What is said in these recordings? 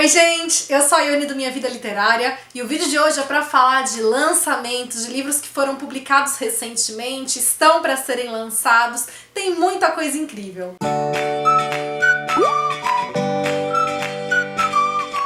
Oi gente, eu sou a Ione do Minha Vida Literária e o vídeo de hoje é para falar de lançamentos de livros que foram publicados recentemente, estão para serem lançados, tem muita coisa incrível.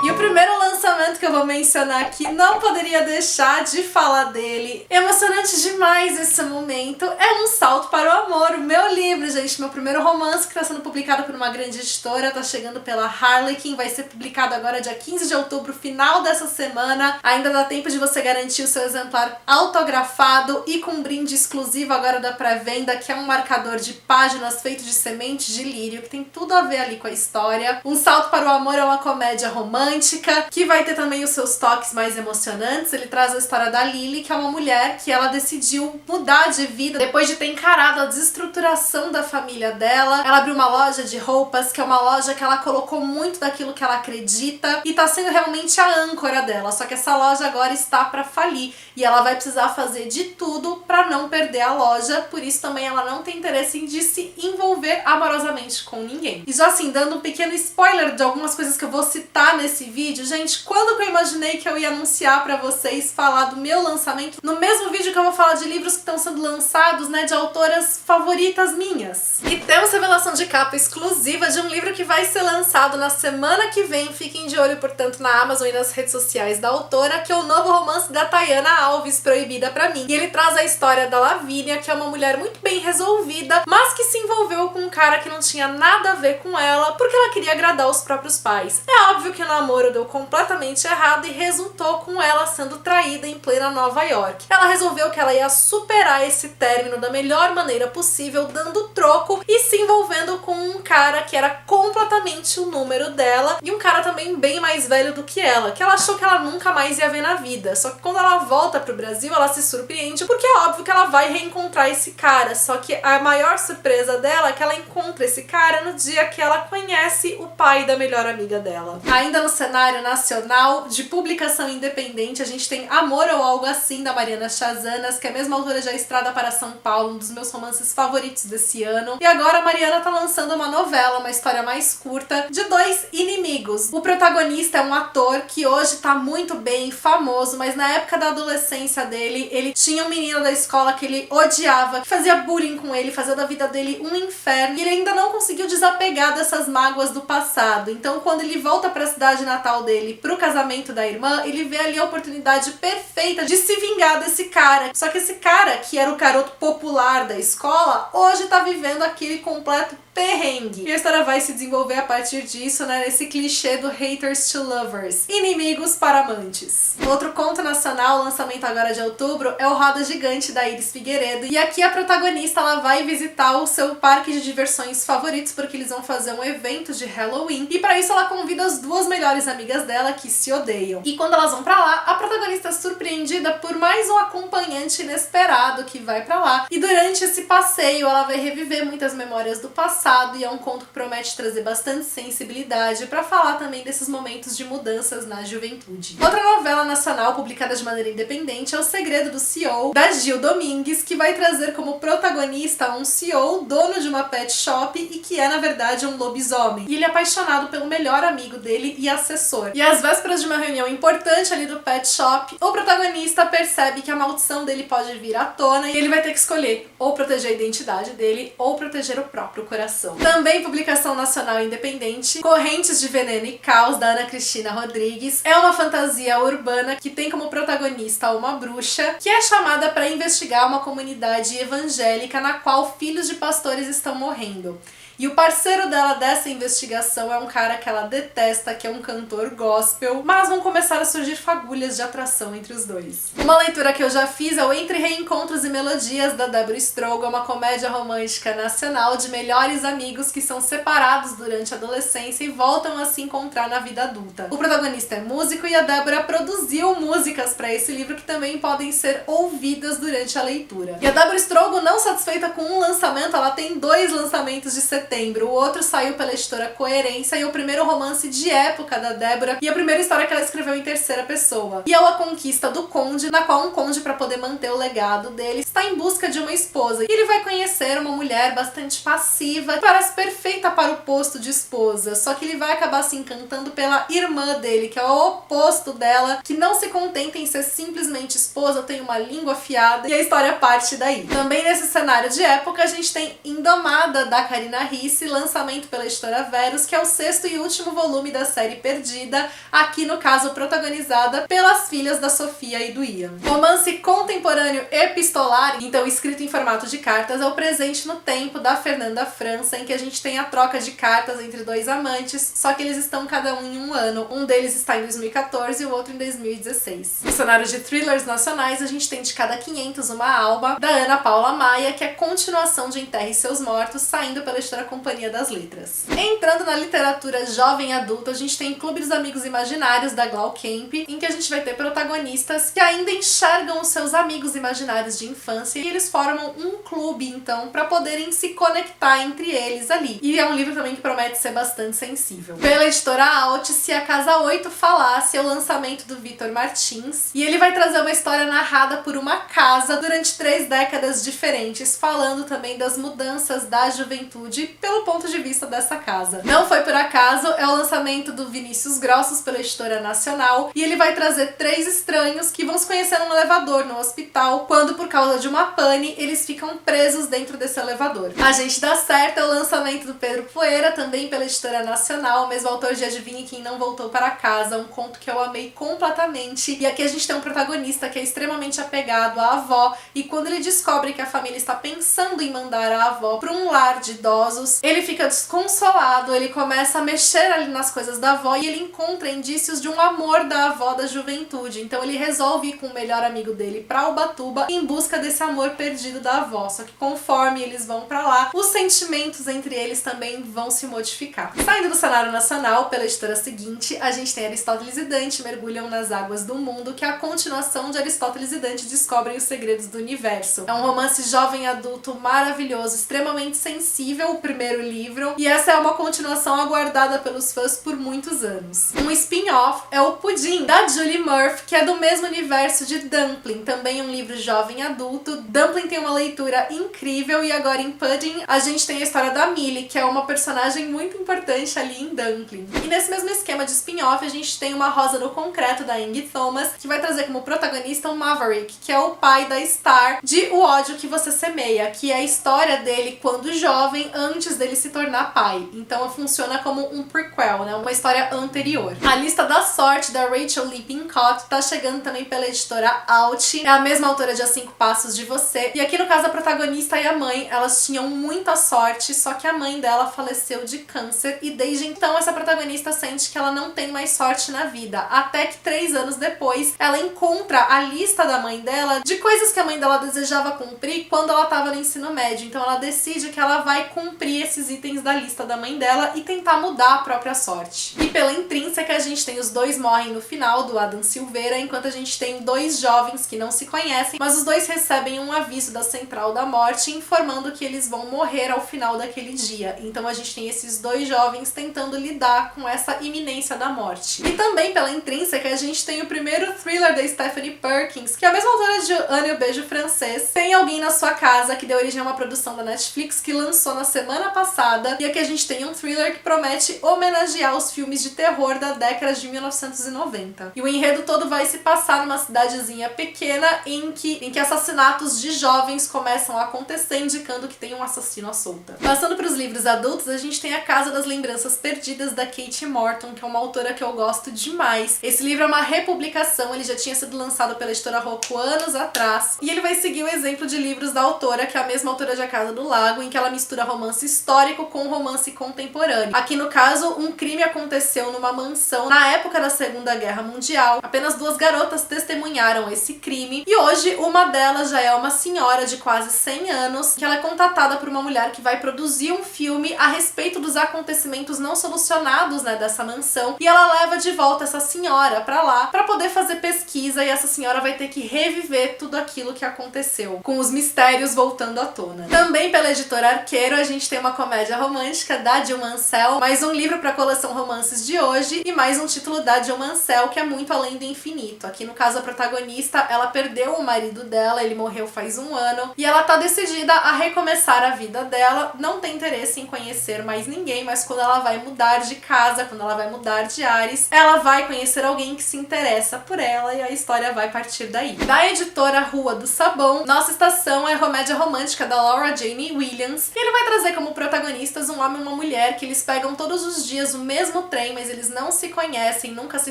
E o primeiro lançamento que eu vou mencionar aqui, não poderia deixar de falar dele. Emocionante demais esse momento. É Um Salto para o Amor, o meu livro, gente. Meu primeiro romance que está sendo publicado por uma grande editora. Tá chegando pela Harlequin. Vai ser publicado agora dia 15 de outubro, final dessa semana. Ainda dá tempo de você garantir o seu exemplar autografado e com um brinde exclusivo agora da pré-venda, que é um marcador de páginas feito de sementes de lírio, que tem tudo a ver ali com a história. Um Salto para o Amor é uma comédia romântica, que vai ter também os seus toques mais emocionantes. Ele traz a história da Lily, que é uma mulher que ela decidiu mudar de vida depois de ter encarado a desestruturação da família dela. Ela abriu uma loja de roupas, que é uma loja que ela colocou muito daquilo que ela acredita e tá sendo realmente a âncora dela, só que essa loja agora está para falir e ela vai precisar fazer de tudo para não perder a loja, por isso também ela não tem interesse em se envolver amorosamente com ninguém. E já assim, dando um pequeno spoiler de algumas coisas que eu vou citar nesse vídeo, gente, quando que eu imaginei que eu ia anunciar pra vocês, falar do meu lançamento, no mesmo vídeo que eu vou falar de livros que estão sendo lançados, né, de autoras favoritas minhas. E temos revelação de capa exclusiva de um livro que vai ser lançado na semana que vem, fiquem de olho, portanto, na Amazon e nas redes sociais da autora, que é o novo romance da Tayana Alves, Proibida Pra Mim. E ele traz a história da Lavínia, que é uma mulher muito bem resolvida, mas que se envolveu com um cara que não tinha nada a ver com ela, porque ela queria agradar os próprios pais. É óbvio que o namoro deu completamente errado e resultou com ela sendo traída em plena Nova York. Ela resolveu que ela ia superar esse término da melhor maneira possível, dando troco e se envolvendo com um cara que era completamente o número dela e um cara também bem mais velho do que ela achou que ela nunca mais ia ver na vida. Só que quando ela volta pro Brasil, ela se surpreende porque é óbvio que ela vai reencontrar esse cara, só que a maior surpresa dela é que ela encontra esse cara no dia que ela conhece o pai da melhor amiga dela. Ainda no cenário nacional de publicação independente, a gente tem Amor ou Algo Assim, da Mariana Chazanas, que é a mesma autora de A Estrada para São Paulo, um dos meus romances favoritos desse ano. E agora a Mariana tá lançando uma novela, uma história mais curta, de dois inimigos. O protagonista é um ator que hoje tá muito bem, famoso, mas na época da adolescência dele, ele tinha um menino da escola que ele odiava, que fazia bullying com ele, fazia da vida dele um inferno, e ele ainda não conseguiu desapegar dessas mágoas do passado. Então, quando ele volta pra cidade natal dele, pro casamento da irmã, ele vê ali a oportunidade perfeita de se vingar desse cara. Só que esse cara, que era o garoto popular da escola, hoje tá vivendo aquele completo perrengue. E a história vai se desenvolver a partir disso, né, nesse clichê do haters to lovers, inimigos para amantes. Outro conto nacional, lançamento agora de outubro, é o Roda Gigante, da Iris Figueiredo, e aqui a protagonista, ela vai visitar o seu parque de diversões favoritos, porque eles vão fazer um evento de Halloween, e para isso ela convida as duas melhores amigas dela que se odeiam. E quando elas vão pra lá, a protagonista é surpreendida por mais um acompanhante inesperado que vai pra lá, e durante esse passeio ela vai reviver muitas memórias do passado, e é um conto que promete trazer bastante sensibilidade para falar também desses momentos de mudanças na juventude. Outra novela nacional publicada de maneira independente é O Segredo do CEO, da Gil Domingues, que vai trazer como protagonista um CEO, dono de uma pet shop e que é na verdade um lobisomem. E ele é apaixonado pelo melhor amigo dele e assessor. E às vésperas de uma reunião importante ali do pet shop, o protagonista percebe que a maldição dele pode vir à tona e ele vai ter que escolher ou proteger a identidade dele ou proteger o próprio coração. Também publicação nacional independente, Correntes de Veneno e Caos, da Ana Cristina Rodrigues. É uma fantasia urbana que tem como protagonista uma bruxa que é chamada para investigar uma comunidade evangélica na qual filhos de pastores estão morrendo. E o parceiro dela dessa investigação é um cara que ela detesta, que é um cantor gospel, mas vão começar a surgir fagulhas de atração entre os dois. Uma leitura que eu já fiz é o Entre Reencontros e Melodias, da Débora Strogo, uma comédia romântica nacional de melhores amigos que são separados durante a adolescência e voltam a se encontrar na vida adulta. O protagonista é músico e a Débora produziu músicas para esse livro que também podem ser ouvidas durante a leitura. E a Débora Strogo, não satisfeita com um lançamento, ela tem dois lançamentos de setembro Setembro, o outro saiu pela editora Coerência e é o primeiro romance de época da Débora e a primeira história que ela escreveu em terceira pessoa. E é A Conquista do Conde, na qual um conde, para poder manter o legado dele, está em busca de uma esposa. E ele vai conhecer uma mulher bastante passiva, que parece perfeita para o posto de esposa, só que ele vai acabar se encantando pela irmã dele, que é o oposto dela, que não se contenta em ser simplesmente esposa, tem uma língua afiada, e a história parte daí. Também nesse cenário de época a gente tem Indomada, da Karina Ricci, lançamento pela editora Verus, que é o 6º e último volume da série Perdida, aqui no caso protagonizada pelas filhas da Sofia e do Ian. Romance contemporâneo epistolar, então escrito em formato de cartas, é o Presente no Tempo, da Fernanda França, em que a gente tem a troca de cartas entre dois amantes, só que eles estão cada um em um ano. Um deles está em 2014 e o outro em 2016. No cenário de thrillers nacionais, a gente tem De Cada 500 Uma Alma, da Ana Paula Maia, que é continuação de Enterre Seus Mortos, saindo pela editora Companhia das Letras. Entrando na literatura jovem adulta, a gente tem Clube dos Amigos Imaginários, da Glau Kemp, em que a gente vai ter protagonistas que ainda enxergam os seus amigos imaginários de infância e eles formam um clube, então, para poderem se conectar entre eles ali. E é um livro também que promete ser bastante sensível. Pela editora Alt, Se a Casa 8 Falasse, é o lançamento do Vitor Martins, e ele vai trazer uma história narrada por uma casa durante 3 décadas diferentes, falando também das mudanças da juventude pelo ponto de vista dessa casa. Não foi por acaso, é o lançamento do Vinícius Grossos pela editora Nacional, e ele vai trazer 3 estranhos que vão se conhecer num elevador no hospital, quando por causa de uma pane eles ficam presos dentro desse elevador. A Gente Dá Certo é o lançamento do Pedro Poeira, também pela editora Nacional, o mesmo autor de Adivinhe Quem Não Voltou para Casa, um conto que eu amei completamente. E aqui a gente tem um protagonista que é extremamente apegado à avó, e quando ele descobre que a família está pensando em mandar a avó para um lar de idosos, ele fica desconsolado, ele começa a mexer ali nas coisas da avó e ele encontra indícios de um amor da avó da juventude. Então ele resolve ir com o melhor amigo dele para Ubatuba em busca desse amor perdido da avó. Só que conforme eles vão para lá, os sentimentos entre eles também vão se modificar. Saindo do cenário nacional, pela editora Seguinte, a gente tem Aristóteles e Dante Mergulham nas Águas do Mundo, que é a continuação de Aristóteles e Dante Descobrem os Segredos do Universo. É um romance jovem adulto maravilhoso, extremamente sensível, o primeiro livro, e essa é uma continuação aguardada pelos fãs por muitos anos. Um spin-off é o Pudim, da Julie Murphy, que é do mesmo universo de Dumpling, também um livro jovem adulto. Dumpling tem uma leitura incrível e agora em Pudding a gente tem a história da Millie, que é uma personagem muito importante ali em Dumpling. E nesse mesmo esquema de spin-off a gente tem Uma Rosa no Concreto, da Ing Thomas, que vai trazer como protagonista o Maverick, que é o pai da Star de O Ódio que Você Semeia, que é a história dele quando jovem, antes dele se tornar pai. Então funciona como um prequel, né? Uma história anterior. A Lista da Sorte, da Rachel Lee Pincott, tá chegando também pela editora Alt. É a mesma autora de A 5 Passos de Você. E aqui no caso a protagonista e a mãe, elas tinham muita sorte, só que a mãe dela faleceu de câncer e desde então essa protagonista sente que ela não tem mais sorte na vida. Até que 3 anos depois ela encontra a lista da mãe dela de coisas que a mãe dela desejava cumprir quando ela estava no ensino médio. Então ela decide que ela vai cumprir esses itens da lista da mãe dela e tentar mudar a própria sorte. E pela Intrínseca a gente tem Os Dois Morrem no Final, do Adam Silveira, enquanto a gente tem 2 jovens que não se conhecem, mas os dois recebem um aviso da Central da Morte informando que eles vão morrer ao final daquele dia. Então a gente tem esses 2 jovens tentando lidar com essa iminência da morte. E também pela Intrínseca a gente tem o primeiro thriller da Stephanie Perkins, que é a mesma autora de Ana e o Beijo Francês. Tem Alguém na Sua Casa, que deu origem a uma produção da Netflix que lançou na semana passada, e aqui a gente tem um thriller que promete homenagear os filmes de terror da década de 1990. E o enredo todo vai se passar numa cidadezinha pequena em que assassinatos de jovens começam a acontecer, indicando que tem um assassino à solta. Passando para os livros adultos, a gente tem A Casa das Lembranças Perdidas, da Kate Morton, que é uma autora que eu gosto demais. Esse livro é uma republicação, ele já tinha sido lançado pela editora Rocco anos atrás, e ele vai seguir o exemplo de livros da autora, que é a mesma autora de A Casa do Lago, em que ela mistura romance histórico com romance contemporâneo. Aqui no caso, um crime aconteceu numa mansão na época da Segunda Guerra Mundial. Apenas 2 garotas testemunharam esse crime e hoje uma delas já é uma senhora de quase 100 anos, que ela é contatada por uma mulher que vai produzir um filme a respeito dos acontecimentos não solucionados, né, dessa mansão, e ela leva de volta essa senhora pra lá pra poder fazer pesquisa, e essa senhora vai ter que reviver tudo aquilo que aconteceu, com os mistérios voltando à tona. Também pela editora Arqueiro a gente tem uma comédia romântica da Jill Mansell, mais um livro pra coleção Romances de Hoje e mais um título da Jill Mansell, que é Muito Além do Infinito. Aqui no caso a protagonista, ela perdeu o marido dela, ele morreu faz 1 ano, e ela tá decidida a recomeçar a vida dela, não tem interesse em conhecer mais ninguém, mas quando ela vai mudar de casa, quando ela vai mudar de ares, ela vai conhecer alguém que se interessa por ela e a história vai partir daí. Da editora Rua do Sabão, nossa estação é a comédia romântica da Laura Jane Williams, e ele vai trazer como protagonistas um homem e uma mulher que eles pegam todos os dias o mesmo trem, mas eles não se conhecem, nunca se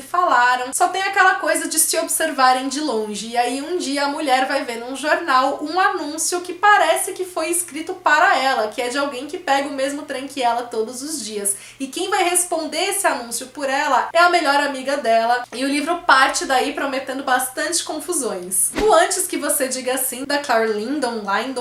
falaram, só tem aquela coisa de se observarem de longe. E aí um dia a mulher vai ver num jornal um anúncio que parece que foi escrito para ela, que é de alguém que pega o mesmo trem que ela todos os dias. E quem vai responder esse anúncio por ela é a melhor amiga dela, e o livro parte daí prometendo bastante confusões. O Antes Que Você Diga Sim, da Claire Lindon,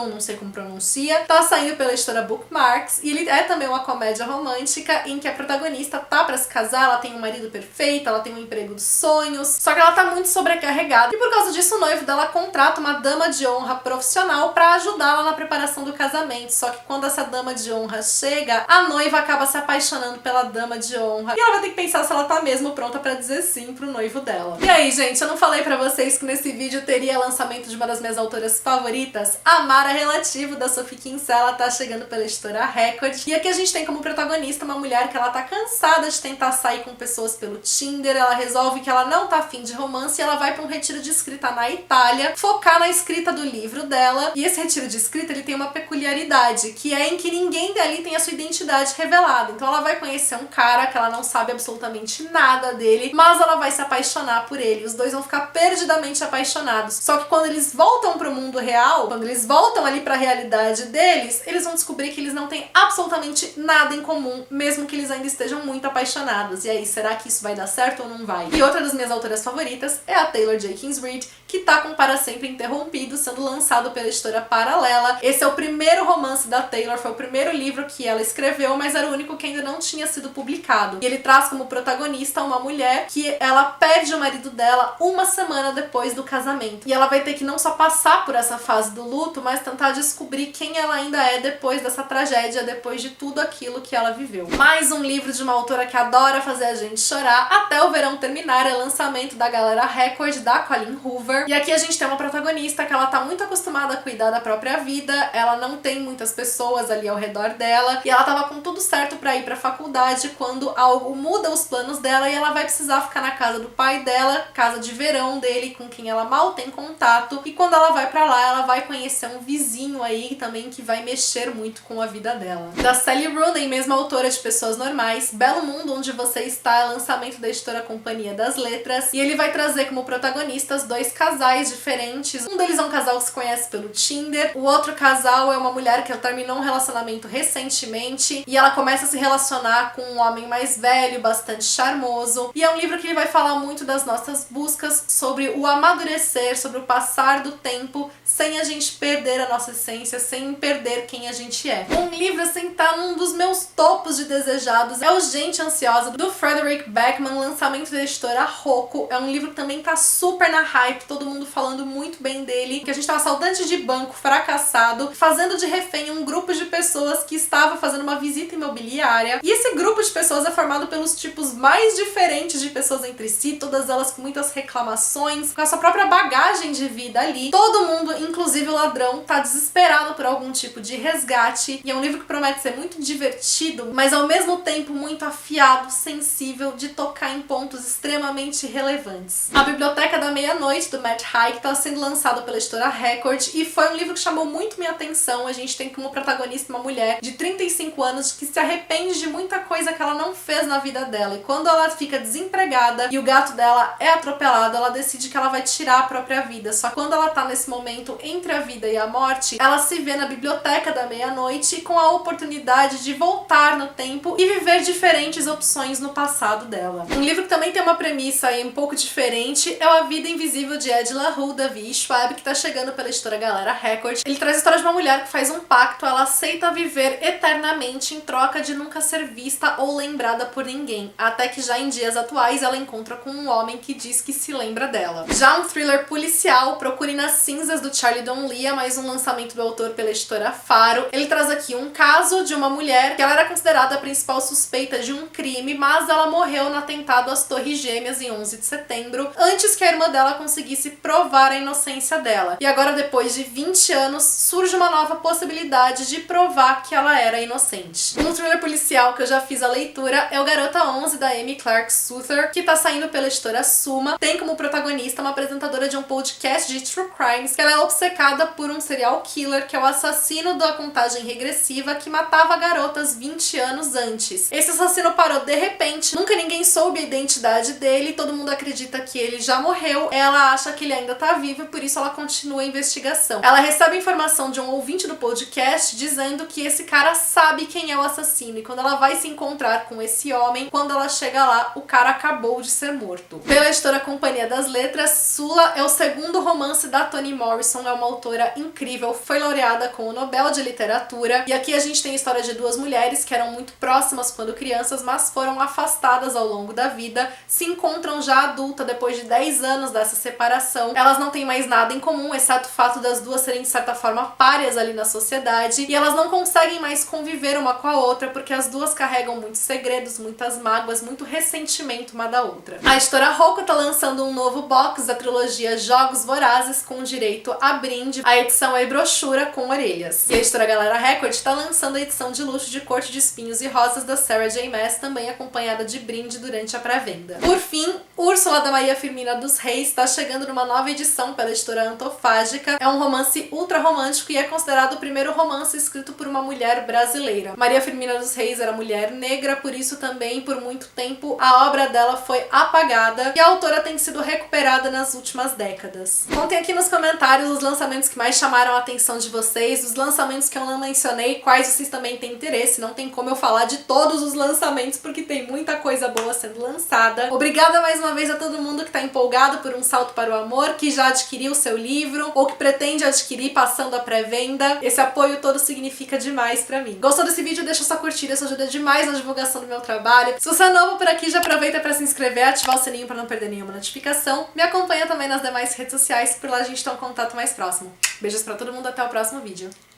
não sei como pronuncia, tá saindo pela editora Bookmarks, e ele é também uma comédia romântica em que a protagonista tá pra se casar, ela tem um marido perfeito, ela tem um emprego dos sonhos, só que ela tá muito sobrecarregada, e por causa disso o noivo dela contrata uma dama de honra profissional pra ajudá-la na preparação do casamento. Só que quando essa dama de honra chega, a noiva acaba se apaixonando pela dama de honra, e ela vai ter que pensar se ela tá mesmo pronta pra dizer sim pro noivo dela. E aí, gente, eu não falei pra vocês que nesse vídeo teria lançamento de uma das minhas autoras favoritas? Amara Relativo, da Sophie Kinsella, tá chegando pela editora Record, e aqui a gente tem como protagonista uma mulher que ela tá cansada de tentar sair com pessoas pelo Tinder, ela resolve que ela não tá afim de romance e ela vai pra um retiro de escrita na Itália, focar na escrita do livro dela, e esse retiro de escrita ele tem uma peculiaridade, que é em que ninguém dali tem a sua identidade revelada. Então ela vai conhecer um cara que ela não sabe absolutamente nada dele, mas ela vai se apaixonar por ele, os dois vão ficar perdidamente apaixonados. Só que quando eles voltam pro mundo real, quando eles voltam ali pra realidade deles, eles vão descobrir que eles não têm absolutamente nada em comum, mesmo que eles ainda estejam muito apaixonados. E aí, será que isso vai dar certo ou não vai? E outra das minhas autoras favoritas é a Taylor Jenkins Reid, que tá com Para Sempre Interrompido, sendo lançado pela editora Paralela. Esse é o primeiro romance da Taylor, foi o primeiro livro que ela escreveu, mas era o único que ainda não tinha sido publicado. E ele traz como protagonista uma mulher que ela perde o marido dela 1 semana depois do casamento. E ela vai ter que não só passar por essa fase do luto, mas tentar descobrir quem ela ainda é depois dessa tragédia, depois de tudo aquilo que ela viveu. Mais um livro de uma autora que adora fazer a gente chorar. Até o Verão Terminar é lançamento da galera Record, da Colleen Hoover. E aqui a gente tem uma protagonista que ela tá muito acostumada a cuidar da própria vida, ela não tem muitas pessoas ali ao redor dela, e ela tava com tudo certo pra ir pra faculdade quando algo muda os planos dela e ela vai precisar ficar na casa do pai dela, casa de verão dele, com quem ela mal tem contato, e quando ela vai pra lá, ela vai conhecer um vizinho aí também que vai mexer muito com a vida dela. Da Sally Rooney, mesma autora de Pessoas Normais, Belo Mundo Onde Você Está é lançamento da editora Companhia das Letras, e ele vai trazer como protagonistas 2 casais diferentes. Um deles é um casal que se conhece pelo Tinder, o outro casal é uma mulher que terminou um relacionamento recentemente e ela começa a se relacionar com um homem mais velho, bastante charmoso, e é um livro que ele vai falar muito das nossas buscas sobre o amadurecer, sobre o passar do tempo, sem a gente perder a nossa essência, sem perder quem a gente é. Um livro assim tá num dos meus topos de desejados é o Gente Ansiosa, do Frederick Backman, lançamento da editora Rocco. É um livro que também tá super na hype, todo mundo falando muito bem dele, que a gente tá um assaltante de banco fracassado, fazendo de refém um grupo de pessoas que estava fazendo uma visita imobiliária, e esse grupo de pessoas é formado pelos tipos mais diferentes de pessoas entre si, todas elas com muitas reclamações, com a sua própria bagagem de vida ali. Todo mundo, inclusive o ladrão, tá desesperado por algum tipo de resgate, e é um livro que promete ser muito divertido, mas ao mesmo tempo muito afiado, sensível, de tocar em pontos extremamente relevantes. A Biblioteca da Meia-Noite, do Matt Haig, está sendo lançado pela editora Record, e foi um livro que chamou muito minha atenção. A gente tem como protagonista uma mulher de 35 anos que se arrepende de muita coisa que ela não fez na vida dela, e quando ela fica desempregada e o gato dela é atropelado, ela decide que ela vai tirar a própria vida. Só que quando ela tá nesse momento entre a vida e a morte, ela se vê na Biblioteca da Meia-Noite com a oportunidade de voltar no tempo e viver diferentes opções no passado passado dela. Um livro que também tem uma premissa aí um pouco diferente é o A Vida Invisível de Ed La Rue, da Vi Schwab, que tá chegando pela editora Galera Record. Ele traz a história de uma mulher que faz um pacto, ela aceita viver eternamente em troca de nunca ser vista ou lembrada por ninguém, até que já em dias atuais ela encontra com um homem que diz que se lembra dela. Já um thriller policial, Procure nas Cinzas, do Charlie Donlia, mais um lançamento do autor pela editora Faro. Ele traz aqui um caso de uma mulher que ela era considerada a principal suspeita de um crime, mas ela morreu no atentado às Torres Gêmeas em 11 de setembro, antes que a irmã dela conseguisse provar a inocência dela. E agora, depois de 20 anos, surge uma nova possibilidade de provar que ela era inocente. Um thriller policial que eu já fiz a leitura é o Garota 11, da Amy Clark Souther, que tá saindo pela editora Suma. Tem como protagonista uma apresentadora de um podcast de true crimes, que ela é obcecada por um serial killer, que é o assassino da contagem regressiva que matava garotas 20 anos antes. Esse assassino parou de repente, nunca ninguém soube a identidade dele, todo mundo acredita que ele já morreu, ela acha que ele ainda tá vivo e por isso ela continua a investigação. Ela recebe informação de um ouvinte do podcast dizendo que esse cara sabe quem é o assassino, e quando ela vai se encontrar com esse homem, quando ela chega lá, o cara acabou de ser morto. Pela editora Companhia das Letras, Sula é o segundo romance da Toni Morrison, é uma autora incrível, foi laureada com o Nobel de Literatura, e aqui a gente tem a história de duas mulheres que eram muito próximas quando crianças, mas foram afastadas ao longo da vida, se encontram já adulta depois de 10 anos dessa separação. Elas não têm mais nada em comum, exceto o fato das duas serem de certa forma párias ali na sociedade, e elas não conseguem mais conviver uma com a outra porque as duas carregam muitos segredos, muitas mágoas, muito ressentimento uma da outra. A editora Rocco tá lançando um novo box da trilogia Jogos Vorazes com direito a brinde. A edição é brochura com orelhas. E a editora Galera Record tá lançando a edição de luxo de Corte de Espinhos e Rosas da Sarah J. Maas, também acompanhada de brinde durante a pré-venda. Por fim, Úrsula, da Maria Firmina dos Reis, tá chegando numa nova edição pela editora Antofágica. É um romance ultra romântico e é considerado o primeiro romance escrito por uma mulher brasileira. Maria Firmina dos Reis era mulher negra, por isso também, por muito tempo, a obra dela foi apagada e a autora tem sido recuperada nas últimas décadas. Contem aqui nos comentários os lançamentos que mais chamaram a atenção de vocês, os lançamentos que eu não mencionei, quais vocês também têm interesse. Não tem como eu falar de todos os lançamentos porque tem muita coisa boa sendo lançada. Obrigada mais uma vez a todo mundo que tá empolgado por Um Salto para o Amor, que já adquiriu o seu livro ou que pretende adquirir passando a pré-venda. Esse apoio todo significa demais pra mim. Gostou desse vídeo? Deixa sua curtida, isso ajuda demais na divulgação do meu trabalho. Se você é novo por aqui, já aproveita pra se inscrever, ativar o sininho pra não perder nenhuma notificação. Me acompanha também nas demais redes sociais, por lá a gente tem um contato mais próximo. Beijos pra todo mundo, até o próximo vídeo.